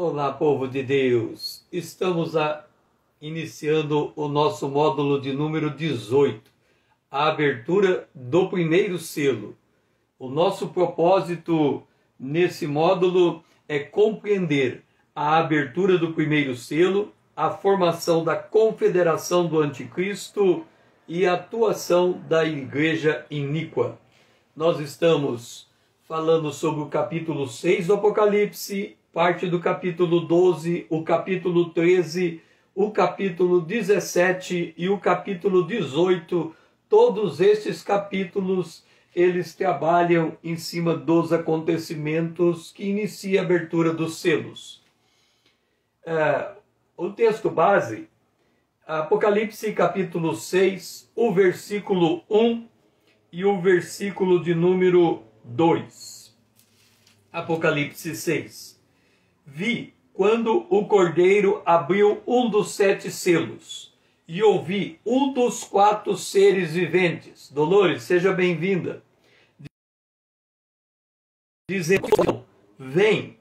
Olá, povo de Deus! Estamos iniciando o nosso módulo de número 18, a abertura do primeiro selo. O nosso propósito nesse módulo é compreender a abertura do primeiro selo, a formação da confederação do anticristo e a atuação da igreja iníqua. Nós estamos falando sobre o capítulo 6 do Apocalipse, parte do capítulo 12, o capítulo 13, o capítulo 17 e o capítulo 18. Todos estes capítulos, eles trabalham em cima dos acontecimentos que inicia a abertura dos selos. O texto base, Apocalipse capítulo 6, o versículo 1 e o versículo de número 2. Apocalipse 6. Vi quando o Cordeiro abriu um dos 7 selos, e ouvi um dos 4 seres viventes. Dolores, seja bem-vinda. Dizendo, vem.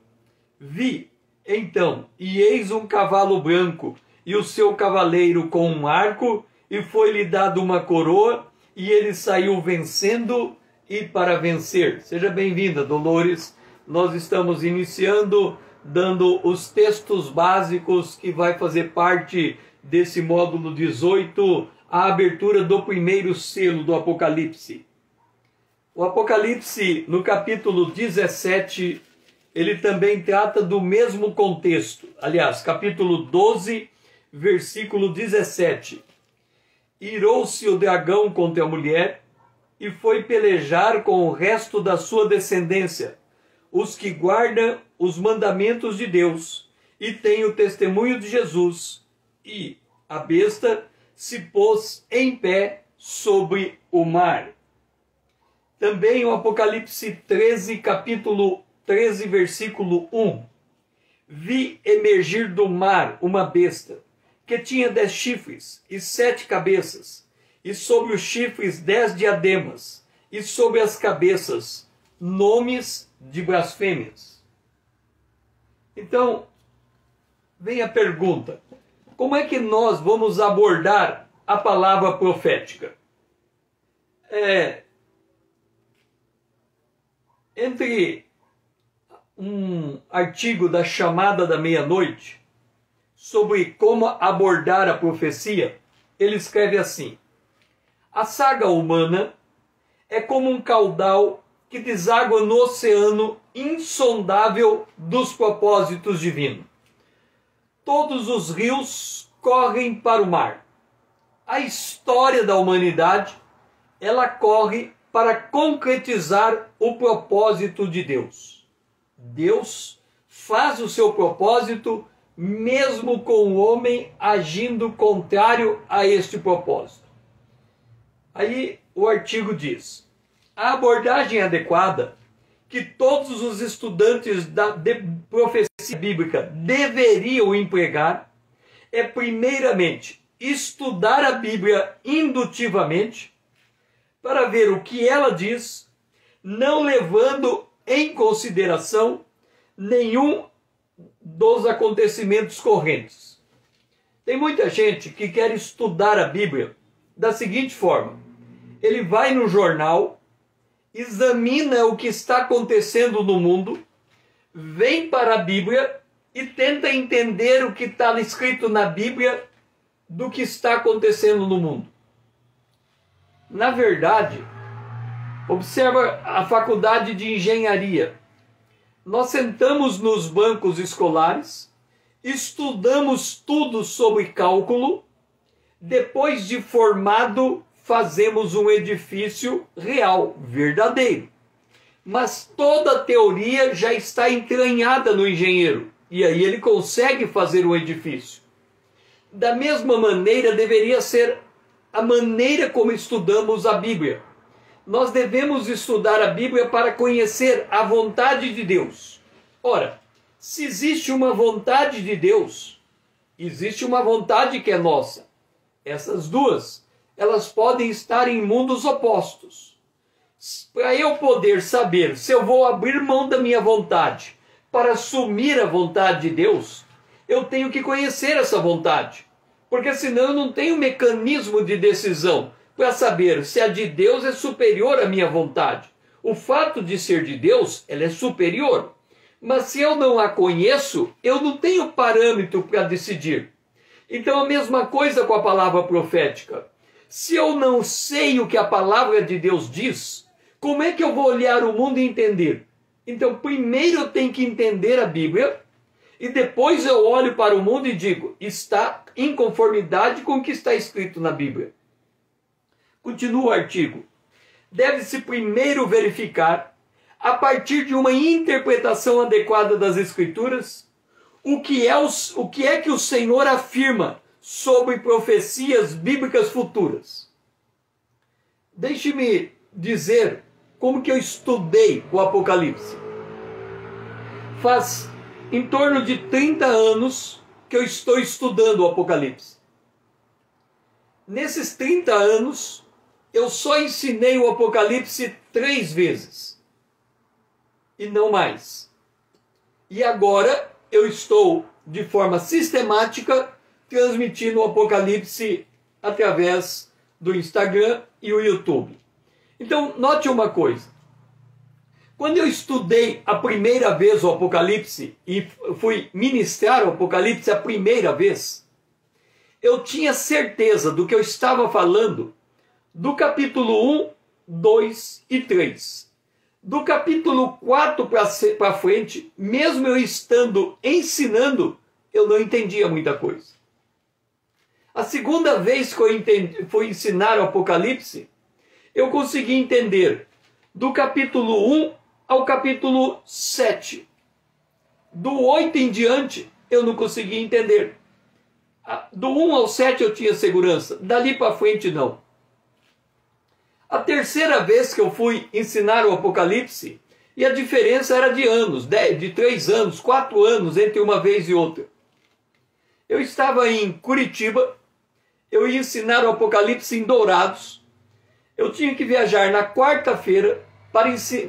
Vi, então, e eis um cavalo branco, e o seu cavaleiro com um arco, e foi-lhe dado uma coroa, e ele saiu vencendo e para vencer. Seja bem-vinda, Dolores. Nós estamos iniciando, dando os textos básicos que vai fazer parte desse módulo 18, a abertura do primeiro selo do Apocalipse. O Apocalipse, no capítulo 17, ele também trata do mesmo contexto. Aliás, capítulo 12, versículo 17. Irou-se o dragão contra a mulher e foi pelejar com o resto da sua descendência, os que guardam os mandamentos de Deus e têm o testemunho de Jesus. E a besta se pôs em pé sobre o mar. Também o Apocalipse 13, capítulo 13, versículo 1. Vi emergir do mar uma besta, que tinha 10 chifres e 7 cabeças, e sobre os chifres 10 diademas, e sobre as cabeças nomes de blasfêmias. Então, vem a pergunta: como é que nós vamos abordar a palavra profética? Entre um artigo da Chamada da Meia-Noite sobre como abordar a profecia, ele escreve assim: a saga humana é como um caudal que deságua no oceano insondável dos propósitos divinos. Todos os rios correm para o mar. A história da humanidade, ela corre para concretizar o propósito de Deus. Deus faz o seu propósito mesmo com o homem agindo contrário a este propósito. Aí o artigo diz: a abordagem adequada que todos os estudantes da profecia bíblica deveriam empregar é, primeiramente, estudar a Bíblia indutivamente para ver o que ela diz, não levando em consideração nenhum dos acontecimentos correntes. Tem muita gente que quer estudar a Bíblia da seguinte forma: ele vai no jornal, examina o que está acontecendo no mundo, vem para a Bíblia e tenta entender o que está escrito na Bíblia do que está acontecendo no mundo. Na verdade, observa a faculdade de engenharia. Nós sentamos nos bancos escolares, estudamos tudo sobre cálculo, depois de formado, fazemos um edifício real, verdadeiro. Mas toda a teoria já está entranhada no engenheiro, e aí ele consegue fazer um edifício. Da mesma maneira, deveria ser a maneira como estudamos a Bíblia. Nós devemos estudar a Bíblia para conhecer a vontade de Deus. Ora, se existe uma vontade de Deus, existe uma vontade que é nossa. Essas duas, elas podem estar em mundos opostos. Para eu poder saber se eu vou abrir mão da minha vontade para assumir a vontade de Deus, eu tenho que conhecer essa vontade. Porque senão eu não tenho mecanismo de decisão para saber se a de Deus é superior à minha vontade. O fato de ser de Deus, ela é superior. Mas se eu não a conheço, eu não tenho parâmetro para decidir. Então a mesma coisa com a palavra profética. Se eu não sei o que a palavra de Deus diz, como é que eu vou olhar o mundo e entender? Então primeiro eu tenho que entender a Bíblia, e depois eu olho para o mundo e digo, está em conformidade com o que está escrito na Bíblia. Continua o artigo. Deve-se primeiro verificar, a partir de uma interpretação adequada das Escrituras, o que é que o Senhor afirma sobre profecias bíblicas futuras. Deixe-me dizer como que eu estudei o Apocalipse. Faz em torno de 30 anos que eu estou estudando o Apocalipse. Nesses 30 anos, eu só ensinei o Apocalipse 3 vezes. E não mais. E agora eu estou, de forma sistemática, transmitindo o Apocalipse através do Instagram e o YouTube. Então, note uma coisa. Quando eu estudei a primeira vez o Apocalipse e fui ministrar o Apocalipse a primeira vez, eu tinha certeza do que eu estava falando do capítulo 1, 2 e 3. Do capítulo 4 para frente, mesmo eu estando ensinando, eu não entendia muita coisa. A segunda vez que eu fui ensinar o Apocalipse, eu consegui entender do capítulo 1 ao capítulo 7. Do 8 em diante, eu não conseguia entender. Do 1 ao 7 eu tinha segurança, dali para frente não. A terceira vez que eu fui ensinar o Apocalipse, e a diferença era de anos, de 3 anos, 4 anos entre uma vez e outra. Eu estava em Curitiba, eu ia ensinar o Apocalipse em Dourados. Eu tinha que viajar na quarta-feira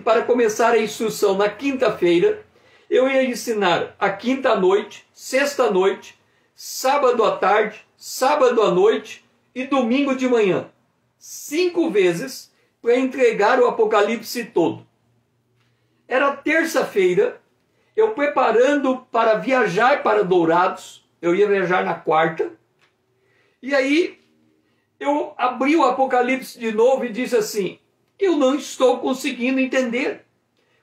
para começar a instrução na quinta-feira. Eu ia ensinar a quinta à noite, sexta à noite, sábado à tarde, sábado à noite e domingo de manhã. 5 vezes para entregar o Apocalipse todo. Era terça-feira, eu preparando para viajar para Dourados, eu ia viajar na quarta, e aí eu abri o Apocalipse de novo e disse assim, eu não estou conseguindo entender.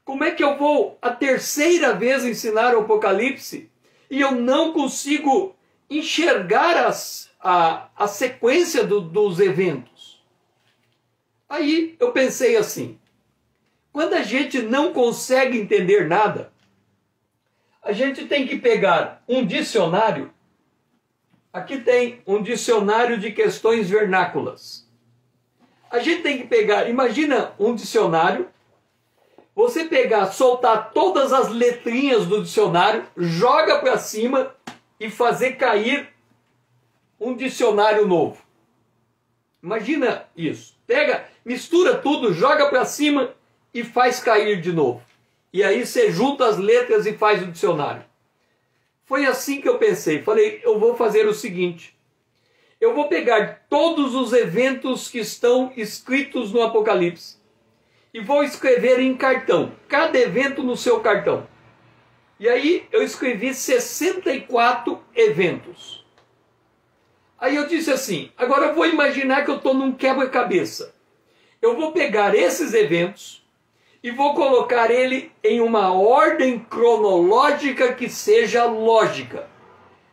Como é que eu vou a terceira vez ensinar o Apocalipse e eu não consigo enxergar a sequência dos eventos? Aí eu pensei assim, quando a gente não consegue entender nada, a gente tem que pegar um dicionário. Aqui tem um dicionário de questões vernáculas. A gente tem que pegar, imagina um dicionário, você pegar, soltar todas as letrinhas do dicionário, joga para cima e fazer cair um dicionário novo. Imagina isso. Pega, mistura tudo, joga para cima e faz cair de novo. E aí você junta as letras e faz o dicionário. Foi assim que eu pensei. Falei, eu vou fazer o seguinte. Eu vou pegar todos os eventos que estão escritos no Apocalipse e vou escrever em cartão. Cada evento no seu cartão. E aí eu escrevi 64 eventos. Aí eu disse assim, agora eu vou imaginar que eu estou num quebra-cabeça. Eu vou pegar esses eventos e vou colocar ele em uma ordem cronológica que seja lógica.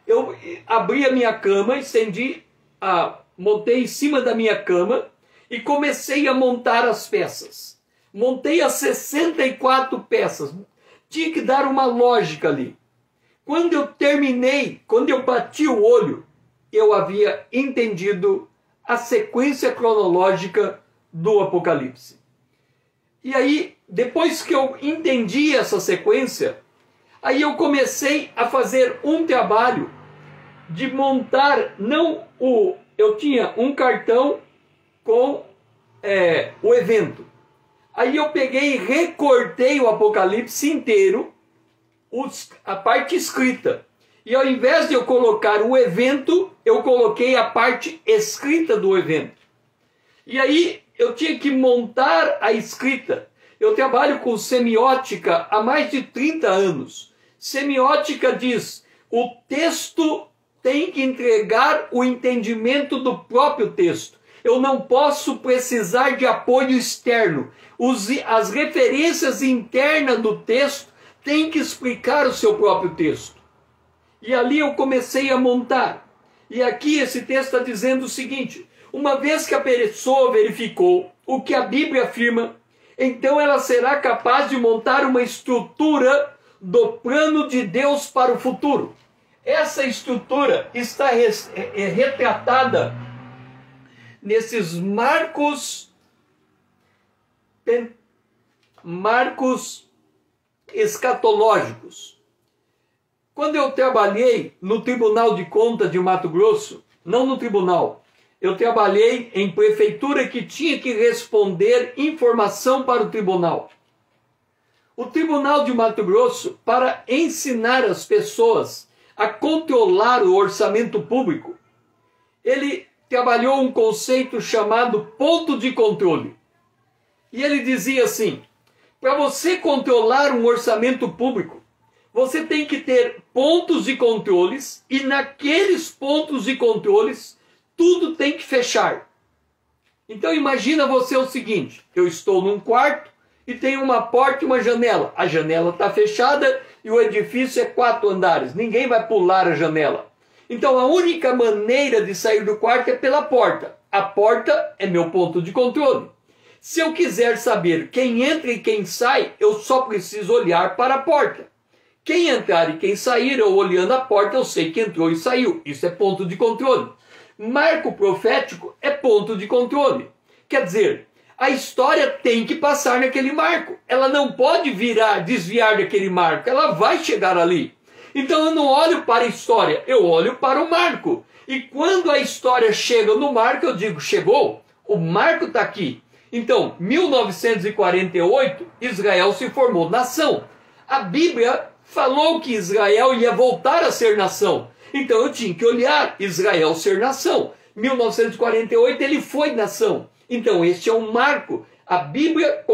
Eu abri a minha cama, montei em cima da minha cama e comecei a montar as peças. Montei as 64 peças. Tinha que dar uma lógica ali. Quando eu terminei, quando eu bati o olho, eu havia entendido a sequência cronológica do Apocalipse. E aí, depois que eu entendi essa sequência, aí eu comecei a fazer um trabalho de montar, eu tinha um cartão com o evento. Aí eu peguei e recortei o Apocalipse inteiro, a parte escrita. E ao invés de eu colocar o evento, eu coloquei a parte escrita do evento. E aí eu tinha que montar a escrita. Eu trabalho com semiótica há mais de 30 anos. Semiótica diz: o texto tem que entregar o entendimento do próprio texto. Eu não posso precisar de apoio externo. As referências internas do texto têm que explicar o seu próprio texto. E ali eu comecei a montar. E aqui esse texto está dizendo o seguinte: uma vez que a pessoa verificou o que a Bíblia afirma, então ela será capaz de montar uma estrutura do plano de Deus para o futuro. Essa estrutura está retratada nesses marcos escatológicos. Quando eu trabalhei no Tribunal de Contas de Mato Grosso, não no tribunal, eu trabalhei em prefeitura que tinha que responder informação para o tribunal. O Tribunal de Mato Grosso, para ensinar as pessoas a controlar o orçamento público, ele trabalhou um conceito chamado ponto de controle. E ele dizia assim: para você controlar um orçamento público, você tem que ter pontos de controles, e naqueles pontos de controles tudo tem que fechar. Então imagina você o seguinte: eu estou num quarto e tem uma porta e uma janela. A janela está fechada e o edifício é 4 andares. Ninguém vai pular a janela. Então a única maneira de sair do quarto é pela porta. A porta é meu ponto de controle. Se eu quiser saber quem entra e quem sai, eu só preciso olhar para a porta. Quem entrar e quem sair, eu olhando a porta, eu sei que entrou e saiu. Isso é ponto de controle. Marco profético é ponto de controle. Quer dizer, a história tem que passar naquele marco. Ela não pode desviar daquele marco. Ela vai chegar ali. Então eu não olho para a história, eu olho para o marco. E quando a história chega no marco, eu digo: chegou, o marco está aqui. Então, 1948, Israel se formou nação. A Bíblia falou que Israel ia voltar a ser nação. Então eu tinha que olhar Israel ser nação. 1948 ele foi nação. Então este é um marco. A Bíblia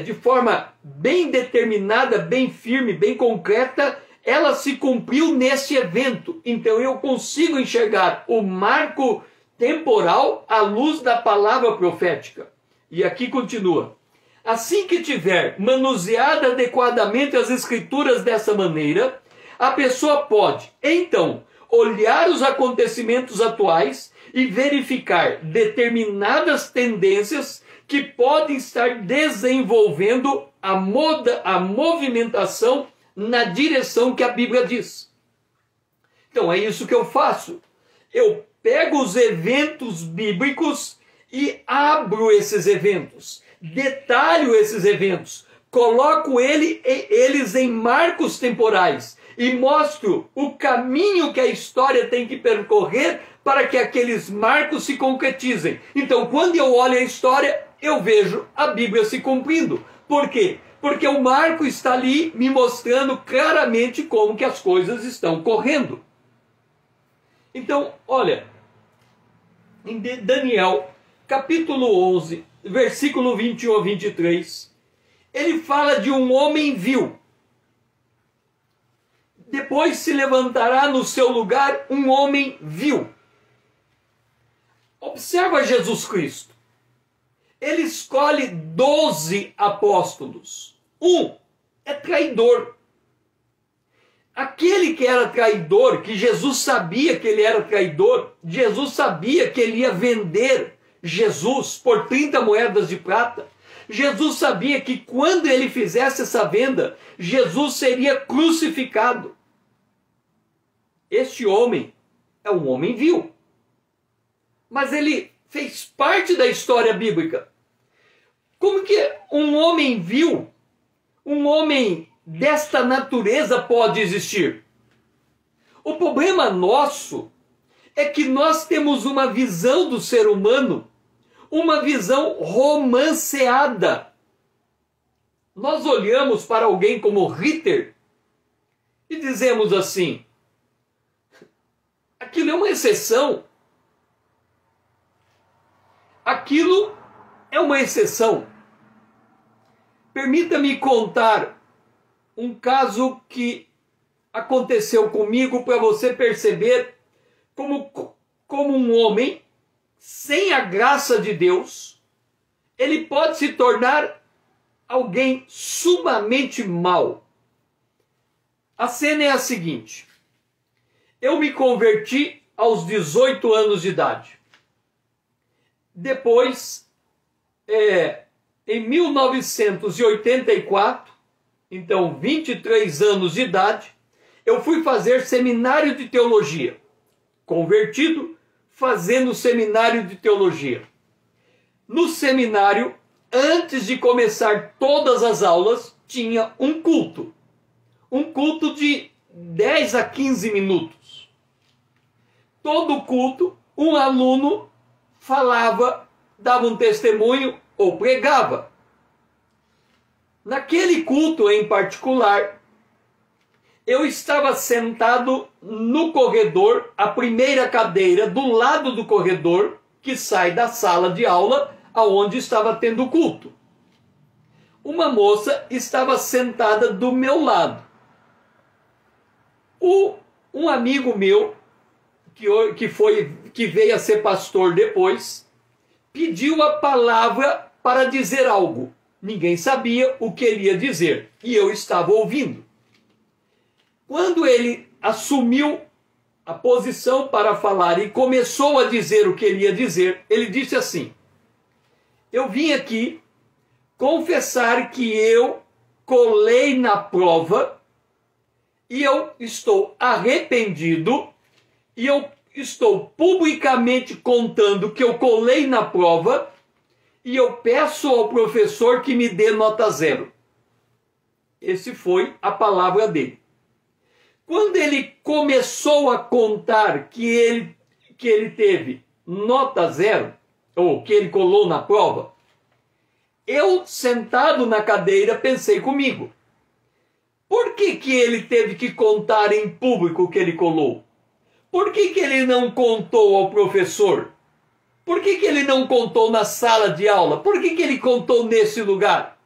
de forma bem determinada, bem firme, bem concreta, ela se cumpriu nesse evento. Então eu consigo enxergar o marco temporal à luz da palavra profética. E aqui continua: assim que tiver manuseado adequadamente as escrituras dessa maneira, a pessoa pode, então, olhar os acontecimentos atuais e verificar determinadas tendências que podem estar desenvolvendo a movimentação na direção que a Bíblia diz. Então é isso que eu faço. Eu pego os eventos bíblicos e abro esses eventos, detalho esses eventos, coloco eles em marcos temporais e mostro o caminho que a história tem que percorrer para que aqueles marcos se concretizem. Então, quando eu olho a história, eu vejo a Bíblia se cumprindo. Por quê? Porque o marco está ali me mostrando claramente como que as coisas estão correndo. Então, olha, em Daniel, capítulo 11, versículo 21 a 23, ele fala de um homem vil. Depois se levantará no seu lugar um homem vil. Observa Jesus Cristo. Ele escolhe 12 apóstolos. Um é traidor. Aquele que era traidor, que Jesus sabia que ele era traidor, Jesus sabia que ele ia vender Jesus por 30 moedas de prata. Jesus sabia que quando ele fizesse essa venda, Jesus seria crucificado. Este homem é um homem vil. Mas ele fez parte da história bíblica. Como que um homem vil, um homem desta natureza pode existir? O problema nosso é que nós temos uma visão do ser humano, uma visão romanceada. nós olhamos para alguém como Ritter e dizemos assim: aquilo é uma exceção. Aquilo é uma exceção. Permita-me contar um caso que aconteceu comigo para você perceber como um homem sem a graça de Deus, ele pode se tornar alguém sumamente mau. A cena é a seguinte: eu me converti aos 18 anos de idade. Depois, em 1984, então 23 anos de idade, eu fui fazer seminário de teologia. Convertido, fazendo seminário de teologia. No seminário, antes de começar todas as aulas, tinha um culto. Um culto de 10 a 15 minutos. Todo culto, um aluno falava, dava um testemunho ou pregava. Naquele culto em particular, eu estava sentado no corredor, a primeira cadeira do lado do corredor, que sai da sala de aula, aonde estava tendo o culto. Uma moça estava sentada do meu lado. Um amigo meu, que veio a ser pastor depois, pediu a palavra para dizer algo. Ninguém sabia o que ele ia dizer, e eu estava ouvindo. Quando ele assumiu a posição para falar e começou a dizer o que ele ia dizer, ele disse assim: eu vim aqui confessar que eu colei na prova e eu estou arrependido e eu estou publicamente contando que eu colei na prova e eu peço ao professor que me dê nota 0. Essa foi a palavra dele. Quando ele começou a contar que ele teve nota 0, ou que ele colou na prova, eu, sentado na cadeira, pensei comigo: por que ele teve que contar em público que ele colou? Por que ele não contou ao professor? Por que ele não contou na sala de aula? Por que ele contou nesse lugar?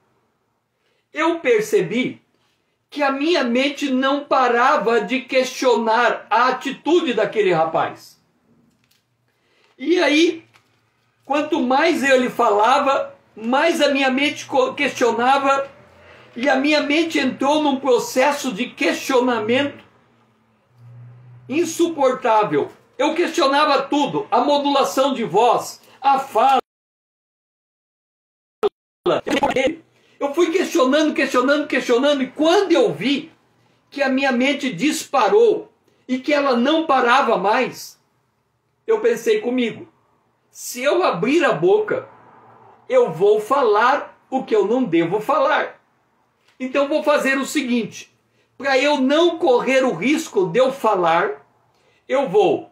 Eu percebi que a minha mente não parava de questionar a atitude daquele rapaz. E aí, quanto mais ele falava, mais a minha mente questionava, e a minha mente entrou num processo de questionamento insuportável. Eu questionava tudo: a modulação de voz, a fala. Eu fui questionando, e quando eu vi que a minha mente disparou e que ela não parava mais, eu pensei comigo: se eu abrir a boca, eu vou falar o que eu não devo falar. Então vou fazer o seguinte: para eu não correr o risco de eu falar, eu vou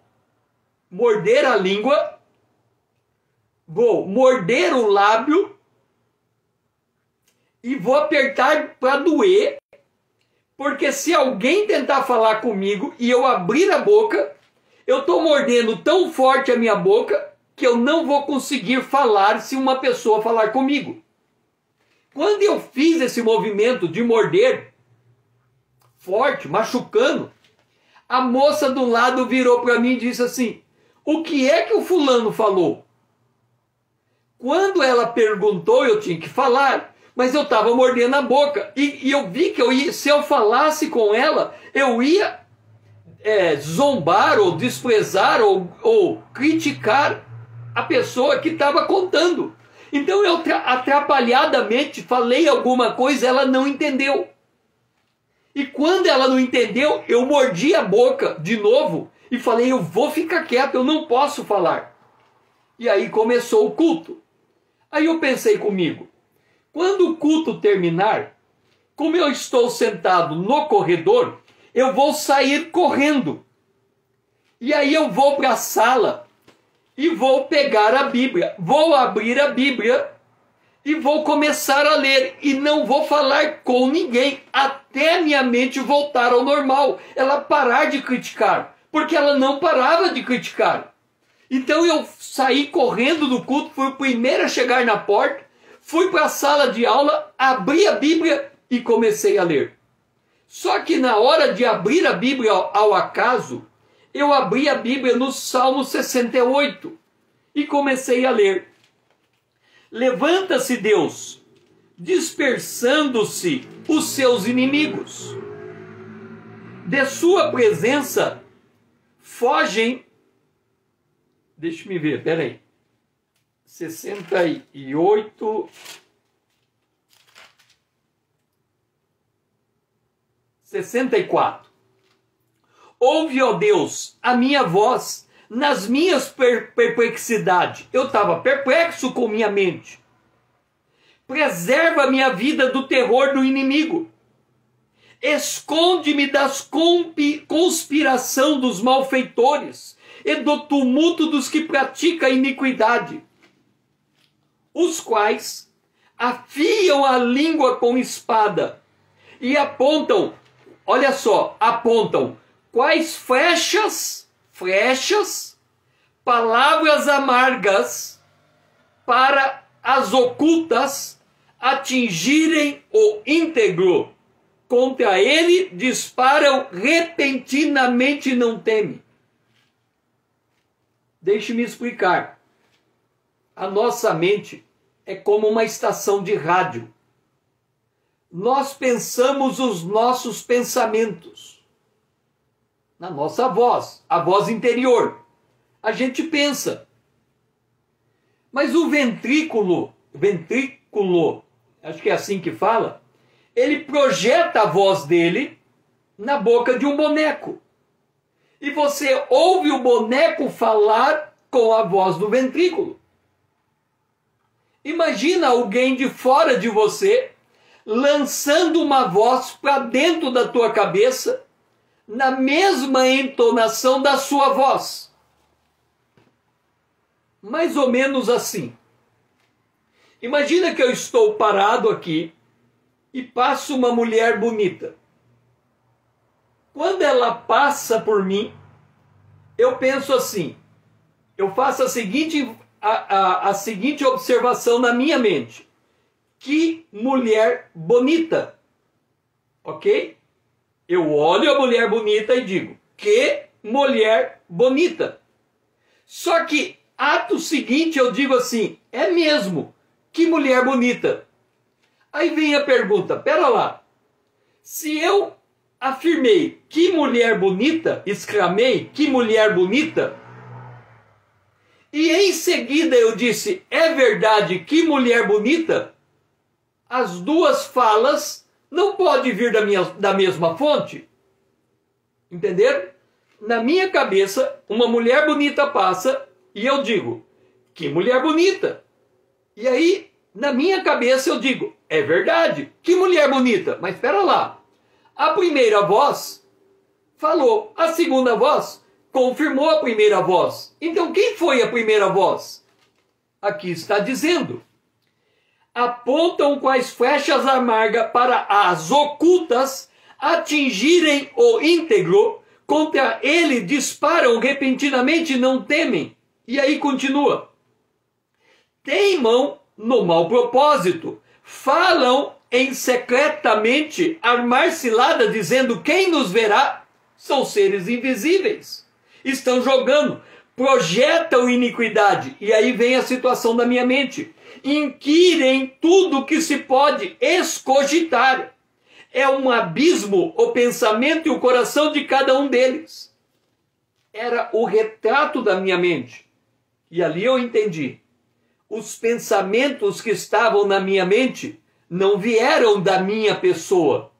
morder a língua, vou morder o lábio e vou apertar para doer, porque se alguém tentar falar comigo e eu abrir a boca, eu estou mordendo tão forte a minha boca que eu não vou conseguir falar se uma pessoa falar comigo. Quando eu fiz esse movimento de morder forte, machucando, a moça do lado virou para mim e disse assim: o que é que o fulano falou? Quando ela perguntou, eu tinha que falar, mas eu estava mordendo a boca. E eu vi que se eu falasse com ela, eu ia zombar ou desprezar ou criticar a pessoa que estava contando. Então eu atrapalhadamente falei alguma coisa, ela não entendeu. E quando ela não entendeu, eu mordi a boca de novo e falei: eu vou ficar quieto, eu não posso falar. E aí começou o culto. Aí eu pensei comigo: quando o culto terminar, como eu estou sentado no corredor, eu vou sair correndo. E aí eu vou para a sala e vou pegar a Bíblia. Vou abrir a Bíblia e vou começar a ler e não vou falar com ninguém até minha mente voltar ao normal, ela parar de criticar, porque ela não parava de criticar. Então eu saí correndo do culto, fui o primeiro a chegar na porta, fui para a sala de aula, abri a Bíblia e comecei a ler. Só que na hora de abrir a Bíblia ao acaso, eu abri a Bíblia no Salmo 68 e comecei a ler. Levanta-se Deus, dispersando-se os seus inimigos. De sua presença fogem. Deixa me ver, peraí. 68. 64. Ouve, ó Deus, a minha voz nas minhas perplexidades. Eu estava perplexo com minha mente. Preserva a minha vida do terror do inimigo. Esconde-me das conspiração dos malfeitores e do tumulto dos que praticam a iniquidade, os quais afiam a língua com espada e apontam, olha só, apontam quais flechas, palavras amargas para as ocultas atingirem o íntegro. Contra ele disparam repentinamente e não temem. Deixe-me explicar. A nossa mente é como uma estação de rádio. Nós pensamos os nossos pensamentos. Na nossa voz, a voz interior. A gente pensa. Mas o ventrículo, acho que é assim que fala, ele projeta a voz dele na boca de um boneco. E você ouve o boneco falar com a voz do ventrículo. Imagina alguém de fora de você lançando uma voz para dentro da tua cabeça na mesma entonação da sua voz. Mais ou menos assim. Imagina que eu estou parado aqui e passa uma mulher bonita. Quando ela passa por mim, eu penso assim, eu faço a seguinte observação na minha mente. Que mulher bonita. Ok? Eu olho a mulher bonita e digo, que mulher bonita. Só que, ato seguinte, eu digo assim, é mesmo, que mulher bonita. Aí vem a pergunta, pera lá, se eu afirmei, que mulher bonita, exclamei, que mulher bonita, e em seguida eu disse, é verdade, que mulher bonita, as duas falas não podem vir da mesma fonte. Entenderam? Na minha cabeça, uma mulher bonita passa e eu digo, que mulher bonita. E aí, na minha cabeça eu digo, é verdade, que mulher bonita. Mas espera lá, a primeira voz falou, a segunda voz confirmou a primeira voz. Então quem foi a primeira voz? Aqui está dizendo, apontam quais flechas amargas para as ocultas atingirem o íntegro, contra ele disparam repentinamente e não temem. E aí continua, teimam no mau propósito, falam em secretamente armar cilada, dizendo quem nos verá são seres invisíveis. Estão jogando, projetam iniquidade. E aí vem a situação da minha mente. Inquirem tudo que se pode escogitar. É um abismo o pensamento e o coração de cada um deles. Era o retrato da minha mente. E ali eu entendi. Os pensamentos que estavam na minha mente não vieram da minha pessoa.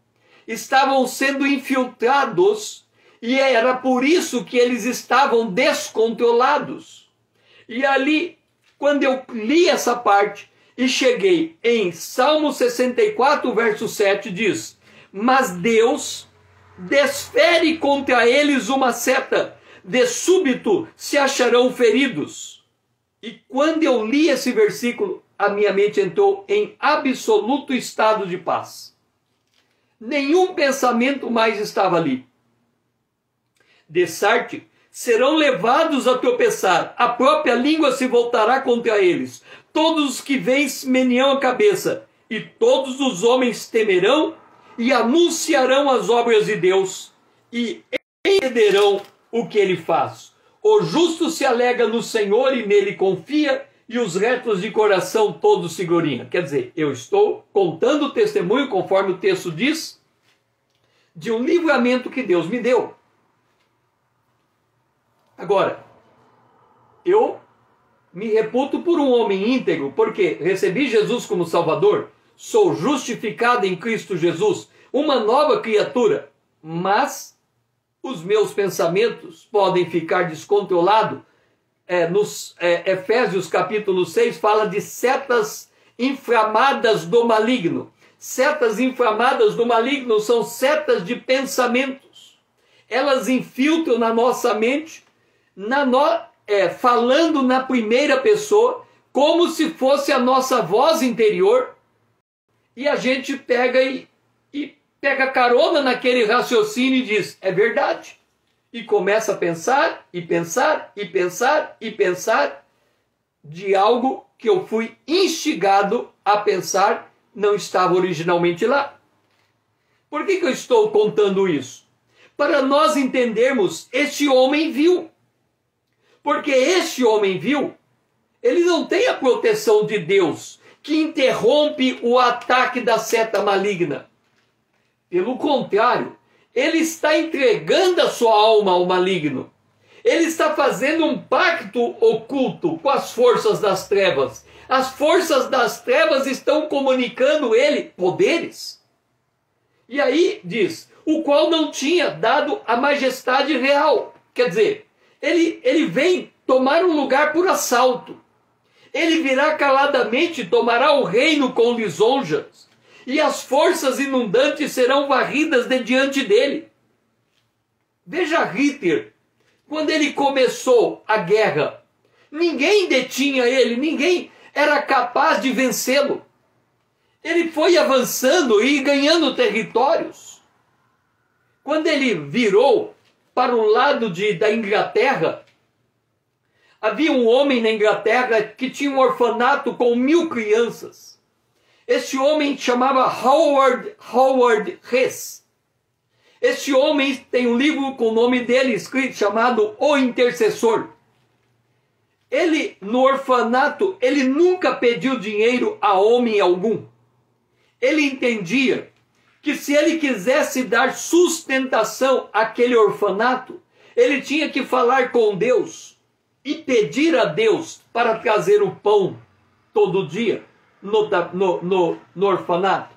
Estavam sendo infiltrados e era por isso que eles estavam descontrolados. E ali, quando eu li essa parte e cheguei em Salmo 64, verso 7, diz, mas Deus desfere contra eles uma seta, de súbito se acharão feridos. E quando eu li esse versículo, a minha mente entrou em absoluto estado de paz. Nenhum pensamento mais estava ali. Dessarte, serão levados a tropeçar, a própria língua se voltará contra eles. Todos os que veem meneam a cabeça, e todos os homens temerão e anunciarão as obras de Deus, e entenderão o que ele faz. O justo se alega no Senhor e nele confia, e os retos de coração todos se gloriam. Quer dizer, eu estou contando o testemunho, conforme o texto diz, de um livramento que Deus me deu. Agora, eu me reputo por um homem íntegro, porque recebi Jesus como Salvador, sou justificado em Cristo Jesus, uma nova criatura, mas os meus pensamentos podem ficar descontrolados. Nos Efésios capítulo 6 fala de setas inflamadas do maligno. Setas inflamadas do maligno são setas de pensamentos. Elas infiltram na nossa mente, falando na primeira pessoa, como se fosse a nossa voz interior, e a gente pega e pega carona naquele raciocínio e diz, é verdade. E começa a pensar, e pensar, e pensar, e pensar de algo que eu fui instigado a pensar, não estava originalmente lá. Por que eu estou contando isso? Para nós entendermos, este homem viu. Porque este homem viu, ele não tem a proteção de Deus, que interrompe o ataque da seta maligna. Pelo contrário, ele está entregando a sua alma ao maligno. Ele está fazendo um pacto oculto com as forças das trevas. As forças das trevas estão comunicando ele poderes. E aí diz, o qual não tinha dado a majestade real. Quer dizer, ele vem tomar um lugar por assalto. Ele virá caladamente, tomará o reino com lisonjas, e as forças inundantes serão varridas de diante dele. Veja Hitler, quando ele começou a guerra, ninguém detinha ele, ninguém era capaz de vencê-lo. Ele foi avançando e ganhando territórios. Quando ele virou para o lado da Inglaterra, havia um homem na Inglaterra que tinha um orfanato com 1000 crianças. Este homem chamava Howard Hess. Este homem tem um livro com o nome dele escrito, chamado O Intercessor. Ele, no orfanato, ele nunca pediu dinheiro a homem algum. Ele entendia que se ele quisesse dar sustentação àquele orfanato, ele tinha que falar com Deus e pedir a Deus para trazer o pão todo dia no orfanato.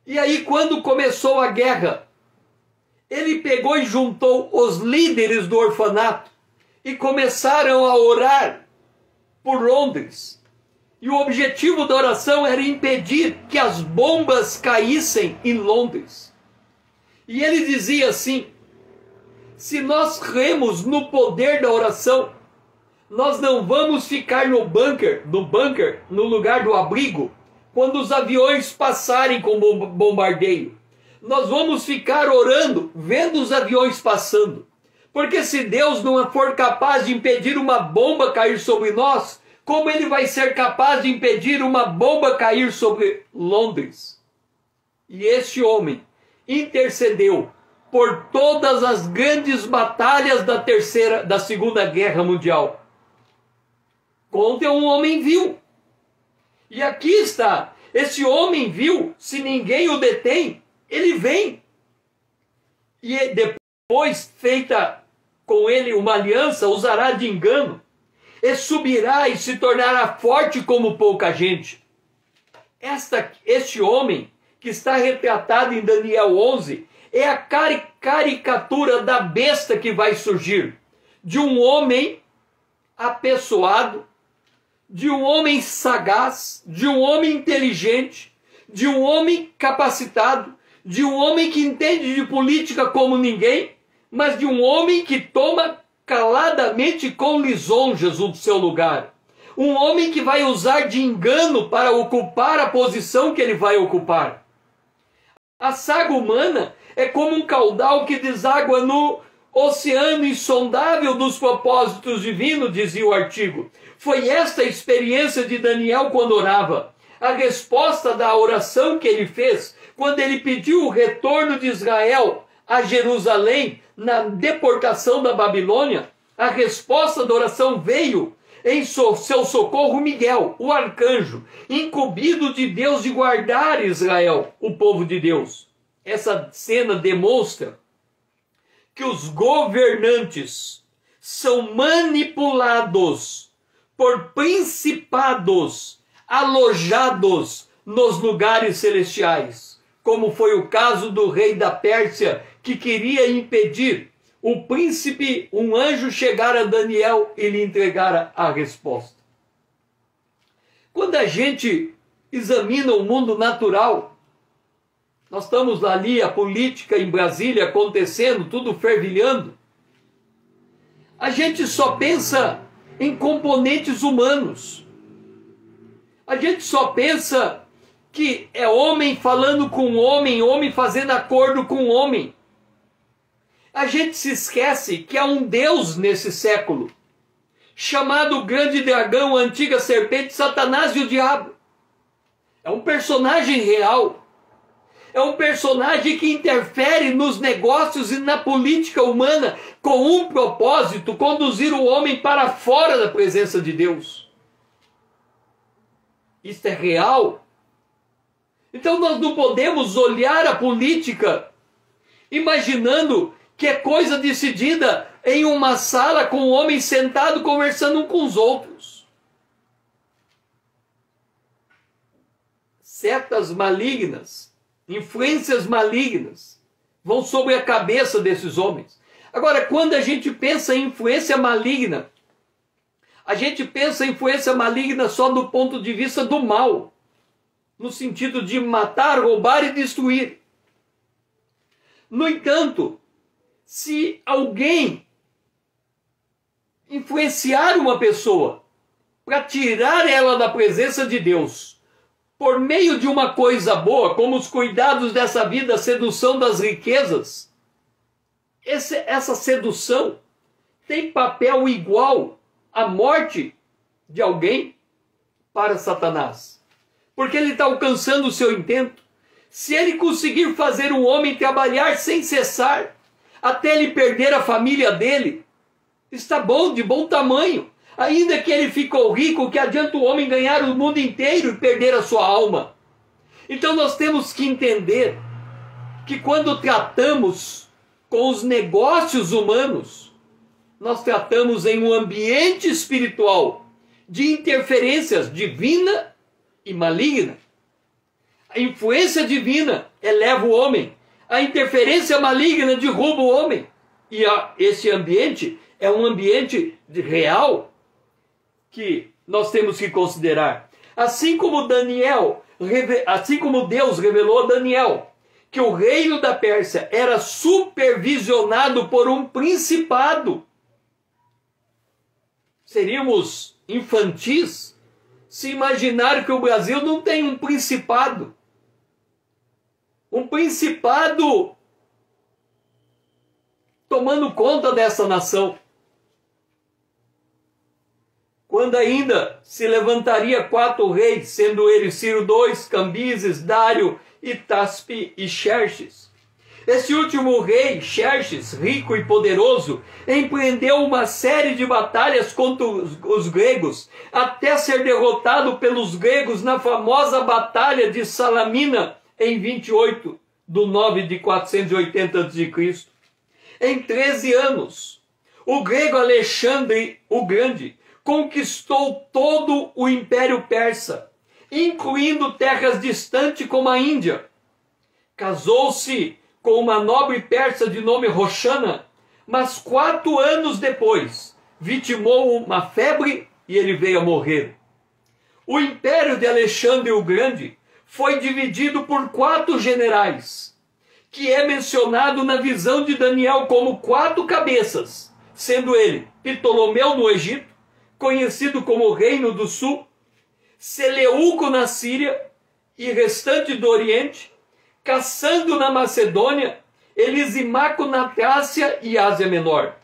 E aí, quando começou a guerra, ele pegou e juntou os líderes do orfanato e começaram a orar por Londres. E o objetivo da oração era impedir que as bombas caíssem em Londres. E ele dizia assim, se nós cremos no poder da oração, nós não vamos ficar no bunker, no lugar do abrigo, quando os aviões passarem com bombardeio. Nós vamos ficar orando, vendo os aviões passando. Porque se Deus não for capaz de impedir uma bomba cair sobre nós, como ele vai ser capaz de impedir uma bomba cair sobre Londres? E este homem intercedeu por todas as grandes batalhas da Segunda Guerra Mundial. Contra um homem vil. E aqui está, esse homem vil, se ninguém o detém, ele vem. E depois, feita com ele uma aliança, usará de engano, e subirá e se tornará forte como pouca gente. Este homem, que está retratado em Daniel 11, é a caricatura da besta que vai surgir, de um homem apessoado, de um homem sagaz, de um homem inteligente, de um homem capacitado, de um homem que entende de política como ninguém, mas de um homem que toma caladamente com lisonjas o seu lugar. Um homem que vai usar de engano para ocupar a posição que ele vai ocupar. A saga humana é como um caudal que deságua no oceano insondável dos propósitos divinos, dizia o artigo. Foi esta a experiência de Daniel quando orava. A resposta da oração que ele fez quando ele pediu o retorno de Israel a Jerusalém na deportação da Babilônia, a resposta da oração veio em seu socorro Miguel, o arcanjo, incumbido de Deus de guardar Israel, o povo de Deus. Essa cena demonstra que os governantes são manipulados por principados alojados nos lugares celestiais, como foi o caso do rei da Pérsia, que queria impedir o príncipe, um anjo, chegar a Daniel e lhe entregar a resposta. Quando a gente examina o mundo natural, nós estamos ali, a política em Brasília acontecendo, tudo fervilhando, a gente só pensa em componentes humanos. A gente só pensa que é homem falando com homem, homem fazendo acordo com homem. A gente se esquece que há um Deus nesse século, chamado o grande dragão, a antiga serpente, Satanás e o diabo. É um personagem real. É um personagem que interfere nos negócios e na política humana com um propósito: conduzir o homem para fora da presença de Deus. Isso é real. Então nós não podemos olhar a política imaginando que é coisa decidida em uma sala com homens sentados conversando uns com os outros. Setas malignas, influências malignas vão sobre a cabeça desses homens. Agora, quando a gente pensa em influência maligna, a gente pensa em influência maligna só do ponto de vista do mal, no sentido de matar, roubar e destruir. No entanto, se alguém influenciar uma pessoa para tirar ela da presença de Deus, por meio de uma coisa boa, como os cuidados dessa vida, a sedução das riquezas, essa sedução tem papel igual à morte de alguém para Satanás. Porque ele está alcançando o seu intento. Se ele conseguir fazer um homem trabalhar sem cessar, até ele perder a família dele, está bom, de bom tamanho. Ainda que ele ficou rico, que adianta o homem ganhar o mundo inteiro e perder a sua alma? Então nós temos que entender que quando tratamos com os negócios humanos, nós tratamos em um ambiente espiritual de interferências divina e maligna. A influência divina eleva o homem, a interferência maligna derruba o homem. E esse ambiente é um ambiente real que nós temos que considerar. Assim como Deus revelou a Daniel que o reino da Pérsia era supervisionado por um principado. Seríamos infantis se imaginar que o Brasil não tem um principado. Um principado tomando conta dessa nação. Quando ainda se levantaria 4 reis, sendo eles Ciro II, Cambises, Dário, Itaspe e Xerxes. Esse último rei, Xerxes, rico e poderoso, empreendeu uma série de batalhas contra os gregos, até ser derrotado pelos gregos na famosa Batalha de Salamina, em 28/9 de 480 a.C. Em 13 anos, o grego Alexandre o Grande conquistou todo o Império Persa, incluindo terras distantes como a Índia. Casou-se com uma nobre persa de nome Roxana, mas 4 anos depois vitimou uma febre e ele veio a morrer. O império de Alexandre o Grande foi dividido por 4 generais, que é mencionado na visão de Daniel como 4 cabeças, sendo ele Ptolomeu no Egito, conhecido como Reino do Sul, Seleuco na Síria e restante do Oriente, Cassandro na Macedônia, Elisimaco na Trácia e Ásia Menor.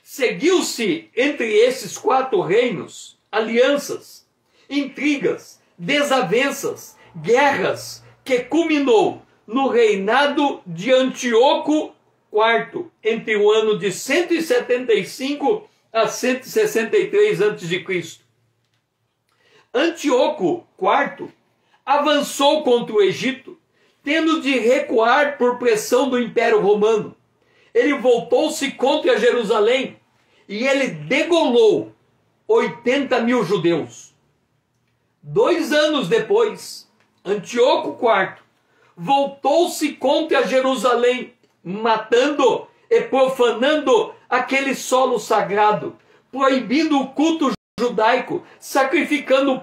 Seguiu-se entre esses 4 reinos alianças, intrigas, desavenças, guerras, que culminou no reinado de Antíoco IV, entre o ano de 175 a 163 a.C. Antíoco IV avançou contra o Egito, tendo de recuar por pressão do Império Romano. Ele voltou-se contra Jerusalém e ele degolou 80.000 judeus. 2 anos depois, Antíoco IV voltou-se contra Jerusalém, matando e profanando aquele solo sagrado, proibindo o culto judaico, sacrificando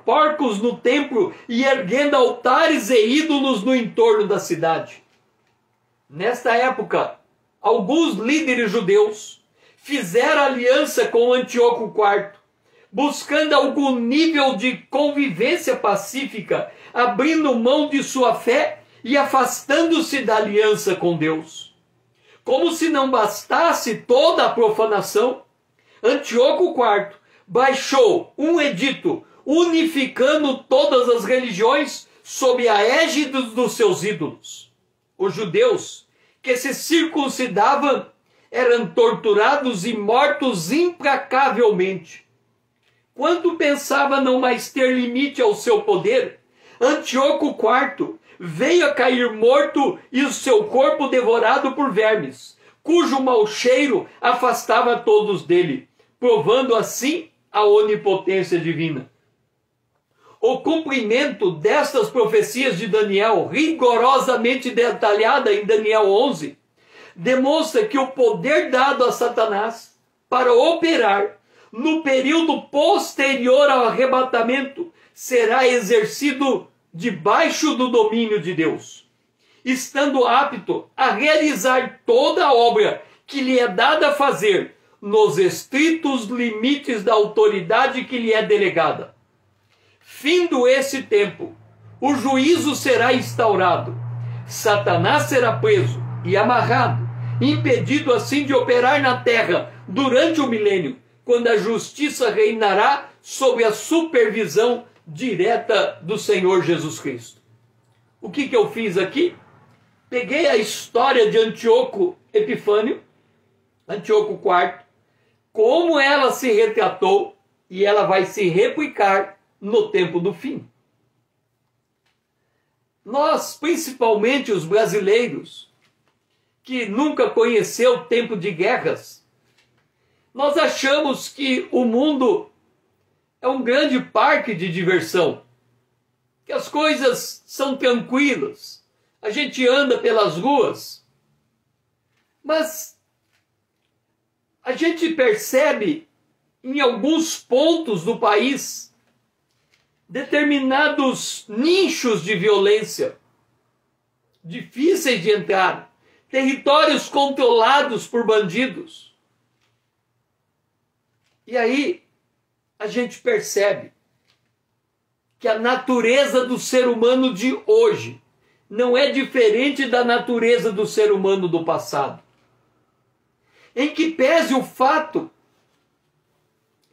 porcos no templo e erguendo altares e ídolos no entorno da cidade. Nesta época, alguns líderes judeus fizeram aliança com Antíoco IV, buscando algum nível de convivência pacífica, abrindo mão de sua fé e afastando-se da aliança com Deus. Como se não bastasse toda a profanação, Antíoco IV baixou um edito unificando todas as religiões sob a égide dos seus ídolos. Os judeus que se circuncidavam eram torturados e mortos implacavelmente. Quando pensava não mais ter limite ao seu poder, Antíoco IV veio a cair morto e o seu corpo devorado por vermes, cujo mau cheiro afastava todos dele, provando assim a onipotência divina. O cumprimento destas profecias de Daniel, rigorosamente detalhada em Daniel 11, demonstra que o poder dado a Satanás para operar no período posterior ao arrebatamento será exercido debaixo do domínio de Deus, estando apto a realizar toda a obra que lhe é dada a fazer nos estritos limites da autoridade que lhe é delegada. Findo esse tempo, o juízo será instaurado, Satanás será preso e amarrado, impedido assim de operar na terra durante o milênio, quando a justiça reinará sob a supervisão direta do Senhor Jesus Cristo. O que eu fiz aqui? Peguei a história de Antíoco Epifânio, Antíoco IV, como ela se retratou, e ela vai se replicar no tempo do fim. Nós, principalmente os brasileiros, que nunca conheceu tempo de guerras, nós achamos que o mundo é um grande parque de diversão, que as coisas são tranquilas, a gente anda pelas ruas, mas a gente percebe em alguns pontos do país determinados nichos de violência, difíceis de entrar, territórios controlados por bandidos. E aí a gente percebe que a natureza do ser humano de hoje não é diferente da natureza do ser humano do passado. Em que pese o fato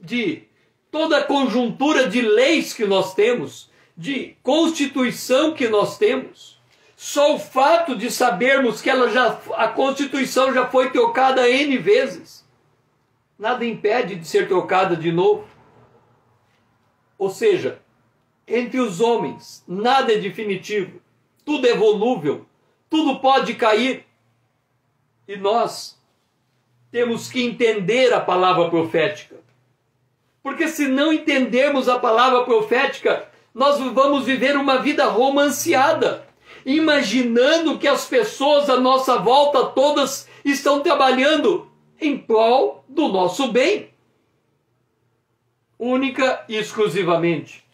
de toda a conjuntura de leis que nós temos, de constituição que nós temos, só o fato de sabermos que a Constituição já foi trocada N vezes, nada impede de ser trocada de novo. Ou seja, entre os homens, nada é definitivo, tudo é volúvel, tudo pode cair. E nós temos que entender a palavra profética. Porque se não entendermos a palavra profética, nós vamos viver uma vida romanceada, imaginando que as pessoas à nossa volta todas estão trabalhando em prol do nosso bem, única e exclusivamente.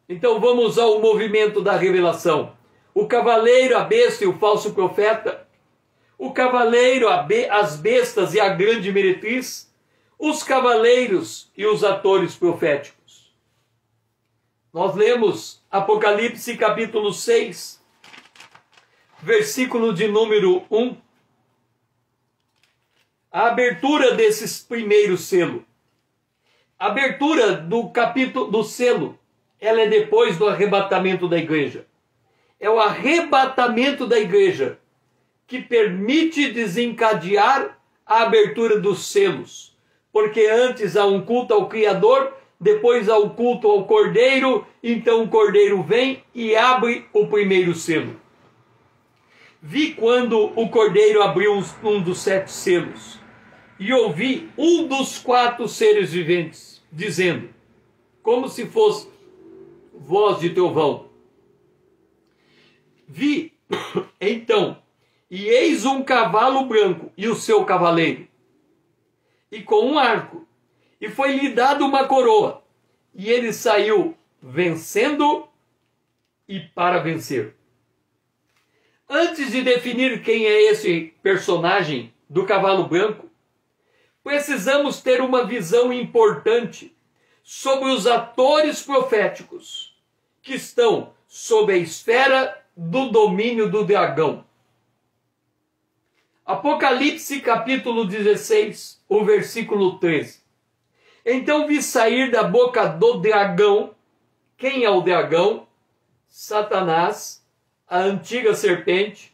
Então vamos ao movimento da revelação. O cavaleiro, a besta e o falso profeta. O cavaleiro, as bestas e a grande meretriz. os cavaleiros e os atores proféticos. Nós lemos Apocalipse capítulo 6, versículo de número 1. A abertura desses primeiros selos. A abertura do capítulo do selo, ela é depois do arrebatamento da igreja. É o arrebatamento da igreja que permite desencadear a abertura dos selos. Porque antes há um culto ao Criador, depois há o culto ao Cordeiro, então o Cordeiro vem e abre o primeiro selo. Vi quando o Cordeiro abriu um dos 7 selos, e ouvi um dos 4 seres viventes, dizendo, como se fosse voz de trovão. Vi, então, e eis um cavalo branco, e o seu cavaleiro, e com um arco, e foi-lhe dado uma coroa, e ele saiu vencendo e para vencer. Antes de definir quem é esse personagem do cavalo branco, precisamos ter uma visão importante sobre os atores proféticos que estão sob a esfera do domínio do dragão. Apocalipse capítulo 16, o versículo 13. Então vi sair da boca do dragão. Quem é o dragão? Satanás, a antiga serpente,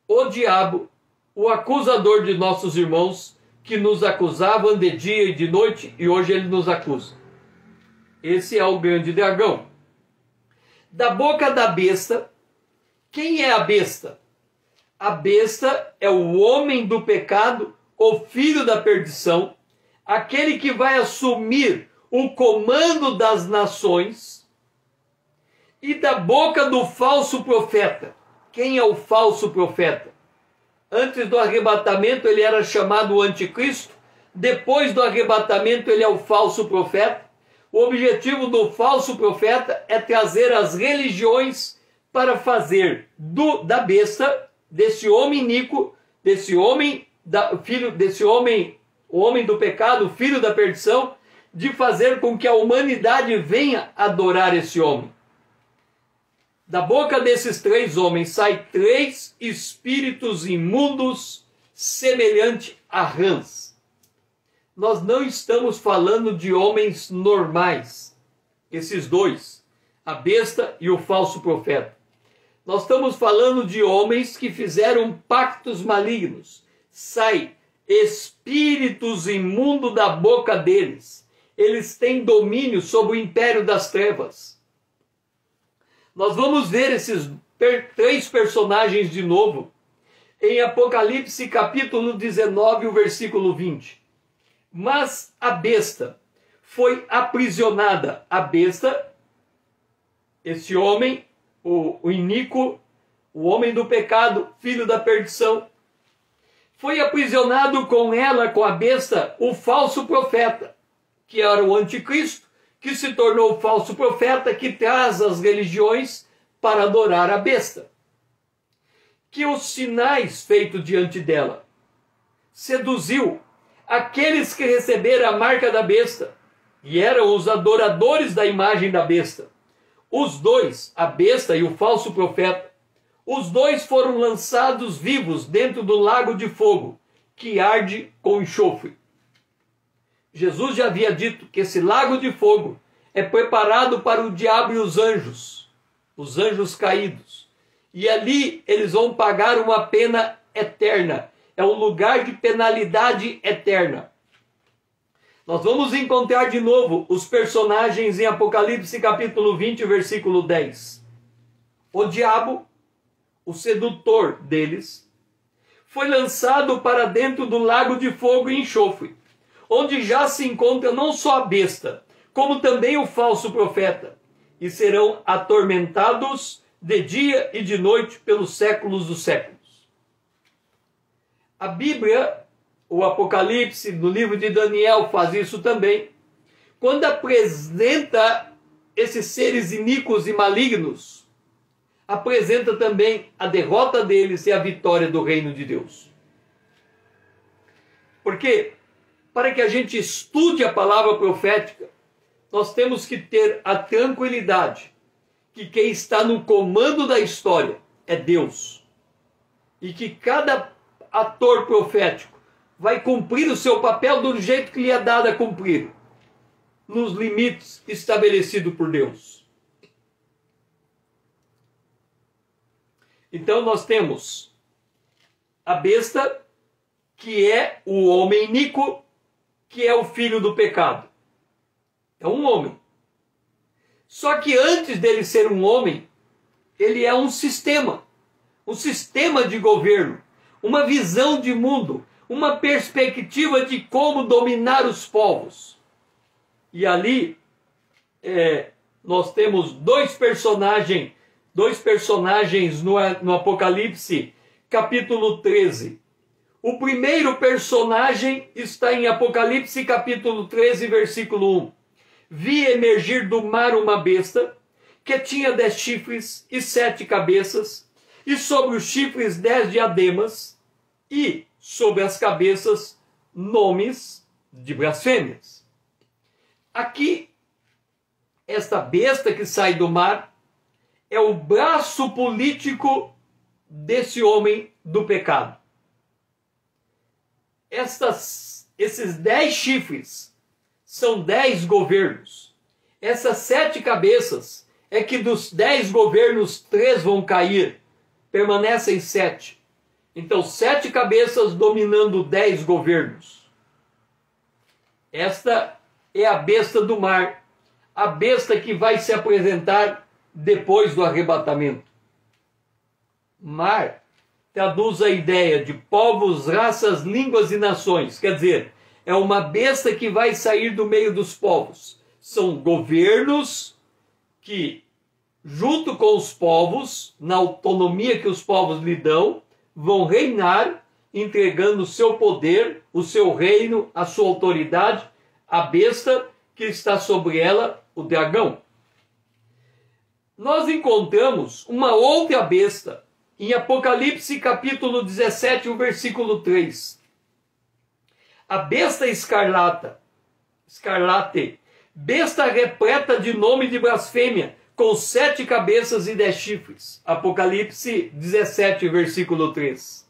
o diabo, o acusador de nossos irmãos, que nos acusavam de dia e de noite, e hoje ele nos acusa. Esse é o grande dragão. Da boca da besta, quem é a besta? A besta é o homem do pecado, o filho da perdição, aquele que vai assumir o comando das nações. E da boca do falso profeta. Quem é o falso profeta? Antes do arrebatamento ele era chamado o anticristo. Depois do arrebatamento ele é o falso profeta. O objetivo do falso profeta é trazer as religiões para fazer da besta, desse homem iníquo, desse homem, o homem do pecado, o filho da perdição, de fazer com que a humanidade venha adorar esse homem. Da boca desses 3 homens saem 3 espíritos imundos, semelhante a rãs. Nós não estamos falando de homens normais, esses 2, a besta e o falso profeta. Nós estamos falando de homens que fizeram pactos malignos. Sai espíritos imundos da boca deles. Eles têm domínio sobre o império das trevas. Nós vamos ver esses 3 personagens de novo em Apocalipse capítulo 19, o versículo 20. Mas a besta foi aprisionada. A besta, esse homem, o iníquo, o homem do pecado, filho da perdição, foi aprisionado com ela, com a besta, o falso profeta, que era o anticristo, que se tornou o falso profeta, que traz as religiões para adorar a besta. Que os sinais feitos diante dela seduziu aqueles que receberam a marca da besta, e eram os adoradores da imagem da besta. Os 2, a besta e o falso profeta, os 2 foram lançados vivos dentro do lago de fogo, que arde com enxofre. Jesus já havia dito que esse lago de fogo é preparado para o diabo e os anjos caídos. E ali eles vão pagar uma pena eterna. É um lugar de penalidade eterna. Nós vamos encontrar de novo os personagens em Apocalipse capítulo 20, versículo 10. O diabo, o sedutor deles, foi lançado para dentro do lago de fogo e enxofre, onde já se encontra não só a besta, como também o falso profeta, e serão atormentados de dia e de noite pelos séculos dos séculos. A Bíblia, o Apocalipse, no livro de Daniel, faz isso também. Quando apresenta esses seres iníquos e malignos, apresenta também a derrota deles e a vitória do reino de Deus. Porque para que a gente estude a palavra profética, nós temos que ter a tranquilidade que quem está no comando da história é Deus. E que cada ator profético vai cumprir o seu papel do jeito que lhe é dado a cumprir, nos limites estabelecidos por Deus. Então nós temos a besta, que é o homem iníquo, que é o filho do pecado. É um homem. Só que antes dele ser um homem, ele é um sistema de governo, uma visão de mundo, uma perspectiva de como dominar os povos. E ali nós temos dois personagens no Apocalipse, capítulo 13. O primeiro personagem está em Apocalipse, capítulo 13, versículo 1. Vi emergir do mar uma besta, que tinha 10 chifres e 7 cabeças, e sobre os chifres 10 diademas, e sobre as cabeças nomes de blasfêmias. Aqui, esta besta que sai do mar é o braço político desse homem do pecado. Esses 10 chifres são 10 governos. Essas 7 cabeças é que dos 10 governos, 3 vão cair. Permanecem 7. Então, 7 cabeças dominando 10 governos. Esta é a besta do mar. A besta que vai se apresentar depois do arrebatamento. Mar traduz a ideia de povos, raças, línguas e nações. Quer dizer, é uma besta que vai sair do meio dos povos. São governos que, junto com os povos, na autonomia que os povos lhe dão, vão reinar, entregando o seu poder, o seu reino, a sua autoridade, à besta que está sobre ela, o dragão. Nós encontramos uma outra besta em Apocalipse capítulo 17, o versículo 3. A besta escarlate, besta repleta de nome de blasfêmia, com 7 cabeças e 10 chifres. Apocalipse 17, versículo 3.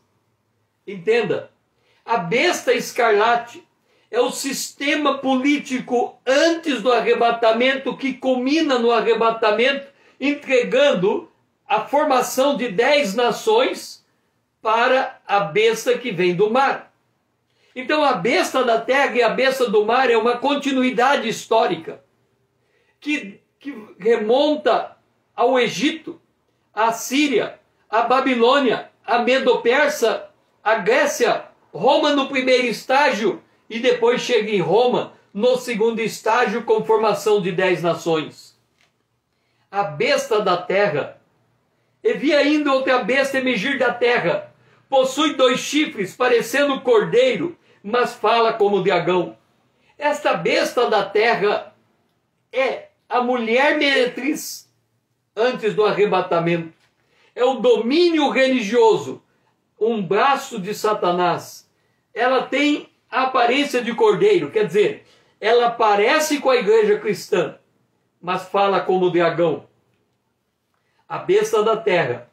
Entenda, a besta escarlate é o sistema político antes do arrebatamento, que culmina no arrebatamento, entregando a formação de 10 nações para a besta que vem do mar. Então a besta da terra e a besta do mar é uma continuidade histórica que remonta ao Egito, à Síria, à Babilônia, à Medo-Persa, à Grécia, Roma no primeiro estágio, e depois chega em Roma no segundo estágio, com formação de 10 nações. A besta da terra. E vi ainda outra besta emergir da terra. Possui 2 chifres, parecendo cordeiro, mas fala como dragão. Esta besta da terra é a mulher meretriz antes do arrebatamento. É o domínio religioso, um braço de Satanás. Ela tem a aparência de cordeiro, quer dizer, ela parece com a igreja cristã, mas fala como dragão. A besta da terra.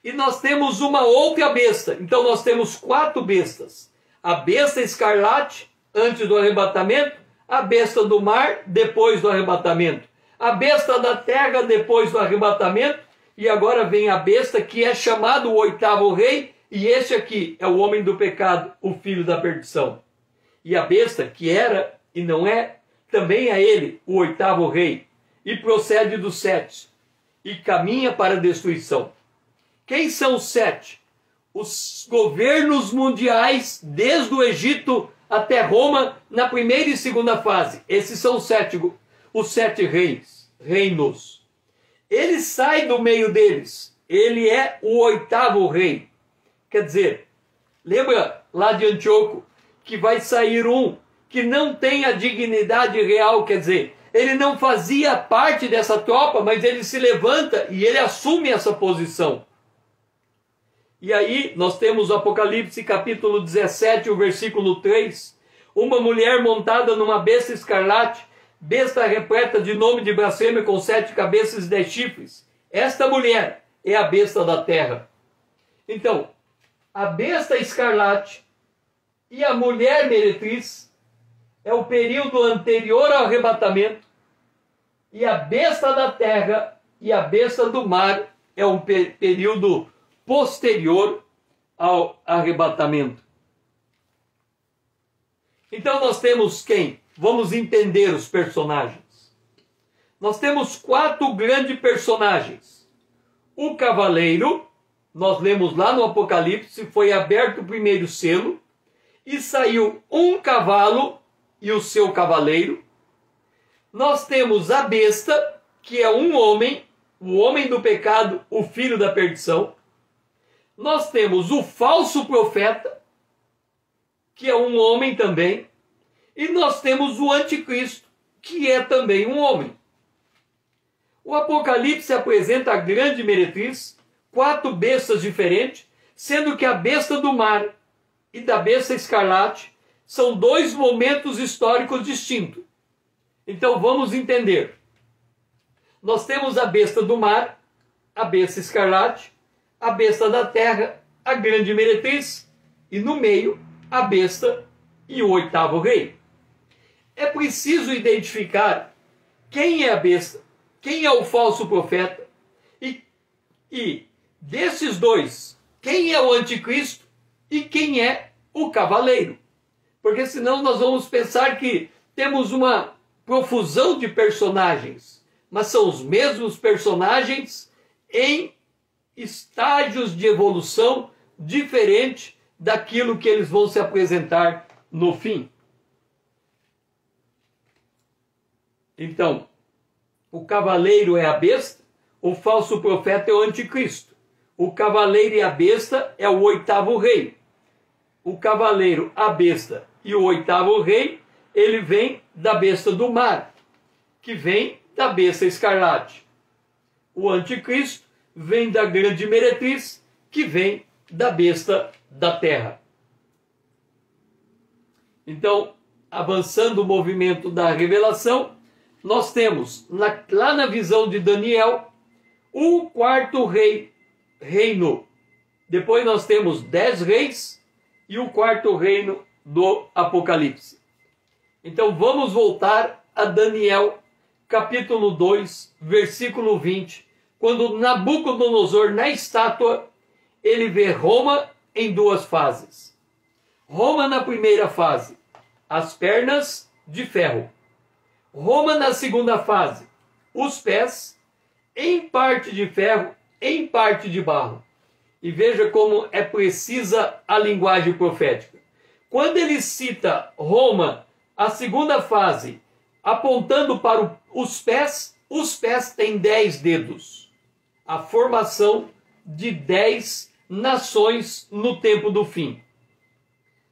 E nós temos uma outra besta. Então nós temos 4 bestas. A besta escarlate, antes do arrebatamento. A besta do mar, depois do arrebatamento. A besta da terra, depois do arrebatamento. E agora vem a besta que é chamado o 8º rei. E esse aqui é o homem do pecado, o filho da perdição. E a besta, que era e não é, também é ele, o 8º rei. E procede dos 7. E caminha para a destruição. Quem são os 7? Os governos mundiais, desde o Egito até Roma, na primeira e segunda fase. Esses são os 7 reinos. Ele sai do meio deles. Ele é o 8º rei. Quer dizer, lembra lá de Antíoco que vai sair um que não tem a dignidade real, quer dizer, ele não fazia parte dessa tropa, mas ele se levanta e ele assume essa posição. E aí nós temos o Apocalipse capítulo 17, o versículo 3. uma mulher montada numa besta escarlate, besta repleta de nome de blasfêmia com 7 cabeças e 10 chifres. Esta mulher é a besta da terra. Então, a besta escarlate e a mulher meretriz é o período anterior ao arrebatamento, e a besta da terra e a besta do mar é um período posterior ao arrebatamento. Então nós temos quem? Vamos entender os personagens. Nós temos 4 grandes personagens. O cavaleiro, nós lemos lá no Apocalipse, foi aberto o primeiro selo, e saiu um cavalo e o seu cavaleiro. Nós temos a besta, que é um homem, o homem do pecado, o filho da perdição. Nós temos o falso profeta, que é um homem também. E nós temos o anticristo, que é também um homem. O Apocalipse apresenta a grande meretriz, 4 bestas diferentes, sendo que a besta do mar e da besta escarlate são 2 momentos históricos distintos. Então vamos entender. Nós temos a besta do mar, a besta escarlate, a besta da terra, a grande meretriz, e no meio a besta e o 8º rei. É preciso identificar quem é a besta, quem é o falso profeta, e desses 2, quem é o anticristo e quem é o cavaleiro. Porque senão nós vamos pensar que temos uma profusão de personagens, mas são os mesmos personagens em estágios de evolução diferente daquilo que eles vão se apresentar no fim. Então, o cavaleiro é a besta, o falso profeta é o anticristo. O cavaleiro e a besta é o 8º rei. O cavaleiro, a besta e o 8º rei, ele vem da besta do mar, que vem da besta escarlate. O anticristo vem da grande meretriz, que vem da besta da terra. Então, avançando o movimento da revelação, nós temos, lá na visão de Daniel, o 4º reino. Depois nós temos 10 reis e o 4º reino do Apocalipse. Então vamos voltar a Daniel, capítulo 2, versículo 20, quando Nabucodonosor, na estátua, ele vê Roma em 2 fases. Roma na primeira fase, as pernas de ferro. Roma na segunda fase, os pés, em parte de ferro, em parte de barro. E veja como é precisa a linguagem profética. Quando ele cita Roma, a segunda fase, apontando para os pés têm 10 dedos. A formação de 10 nações no tempo do fim.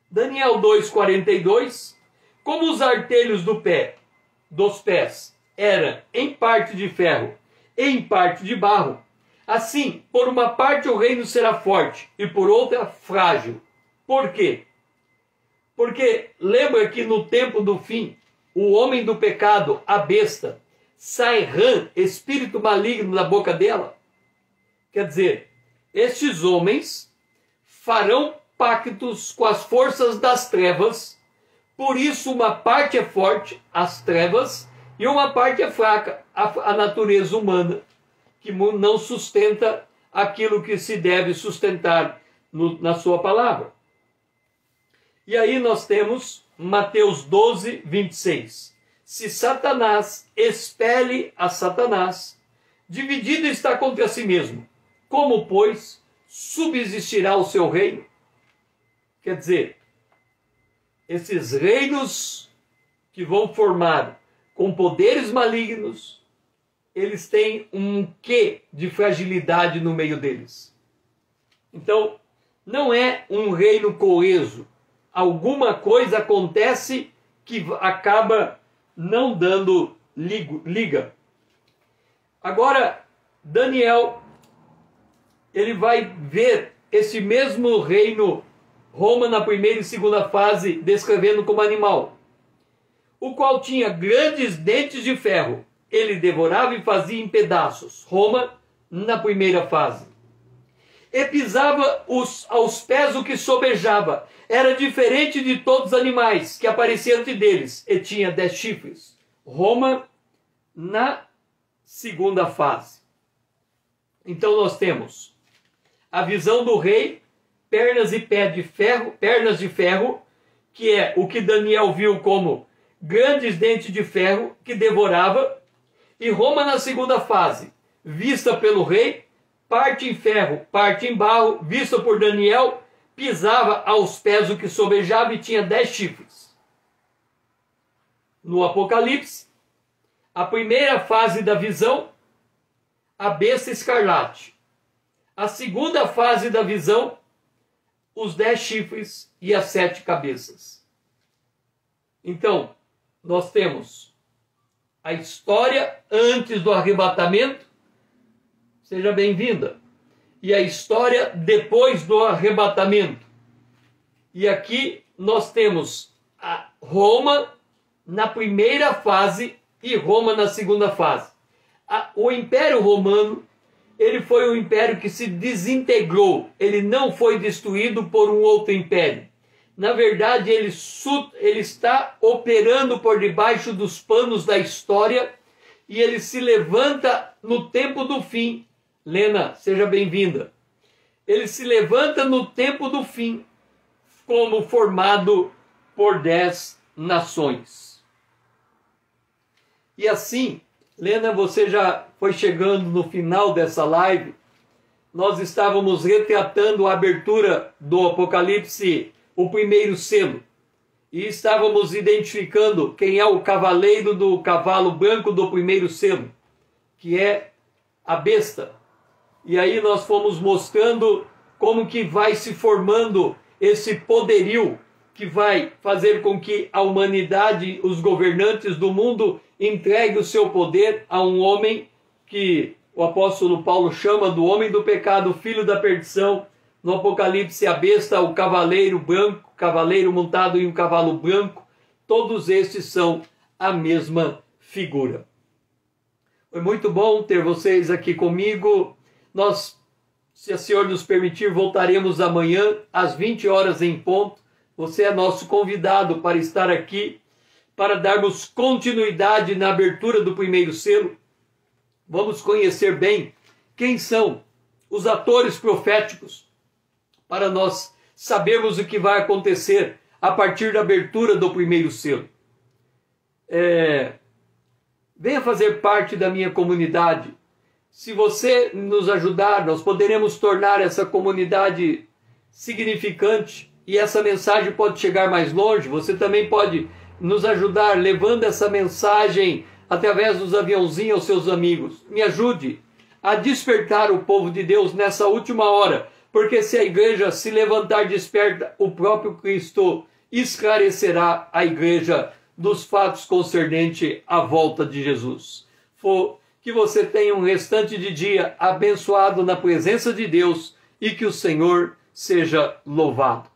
Daniel 2,42, como os artelhos dos pés eram em parte de ferro, em parte de barro, assim, por uma parte o reino será forte e por outra frágil. Por quê? Porque lembra que no tempo do fim, o homem do pecado, a besta, sai rã, espírito maligno da boca dela. Quer dizer, estes homens farão pactos com as forças das trevas, por isso uma parte é forte, as trevas, e uma parte é fraca, a natureza humana, que não sustenta aquilo que se deve sustentar na sua palavra. E aí nós temos Mateus 12, 26. Se Satanás expele a Satanás, dividido está contra si mesmo. Como, pois, subsistirá o seu reino? Quer dizer, esses reinos que vão formar com poderes malignos, eles têm um quê de fragilidade no meio deles. Então, não é um reino coeso. Alguma coisa acontece que acaba não dando liga. Agora, Daniel, ele vai ver esse mesmo reino Roma na primeira e segunda fase, descrevendo como animal, o qual tinha grandes dentes de ferro. Ele devorava e fazia em pedaços. Roma na primeira fase. E pisava aos pés o que sobejava. Era diferente de todos os animais que apareciam ante deles. E tinha 10 chifres. Roma na segunda fase. Então nós temos a visão do rei, pernas de ferro, que é o que Daniel viu como grandes dentes de ferro que devorava. E Roma na segunda fase, vista pelo rei, parte em ferro, parte em barro, vista por Daniel, pisava aos pés o que sobejava e tinha 10 chifres. No Apocalipse, a primeira fase da visão, a besta escarlate. A segunda fase da visão, os 10 chifres e as 7 cabeças. Então, nós temos a história antes do arrebatamento, seja bem-vinda, e a história depois do arrebatamento. E aqui nós temos a Roma na primeira fase e Roma na segunda fase. O Império Romano, ele foi um império que se desintegrou, ele não foi destruído por um outro império. Na verdade, ele está operando por debaixo dos panos da história e ele se levanta no tempo do fim. Lena, seja bem-vinda. Ele se levanta no tempo do fim como formado por 10 nações. E assim, Lena, você já foi chegando no final dessa live. Nós estávamos retratando a abertura do Apocalipse, o primeiro selo, e estávamos identificando quem é o cavaleiro do cavalo branco do primeiro selo, que é a besta. E aí nós fomos mostrando como que vai se formando esse poderio que vai fazer com que a humanidade, os governantes do mundo, entregue o seu poder a um homem que o apóstolo Paulo chama do homem do pecado, filho da perdição. No Apocalipse, a besta, o cavaleiro branco, cavaleiro montado em um cavalo branco, todos estes são a mesma figura. Foi muito bom ter vocês aqui comigo. Nós, se o Senhor nos permitir, voltaremos amanhã às 20 horas em ponto. Você é nosso convidado para estar aqui, para darmos continuidade na abertura do primeiro selo. Vamos conhecer bem quem são os atores proféticos, para nós sabermos o que vai acontecer a partir da abertura do primeiro selo. Venha fazer parte da minha comunidade. Se você nos ajudar, nós poderemos tornar essa comunidade significante e essa mensagem pode chegar mais longe. Você também pode nos ajudar levando essa mensagem através dos aviãozinhos aos seus amigos. Me ajude a despertar o povo de Deus nessa última hora, porque se a igreja se levantar desperta, o próprio Cristo esclarecerá a igreja dos fatos concernentes à volta de Jesus. Que você tenha um restante de dia abençoado na presença de Deus e que o Senhor seja louvado.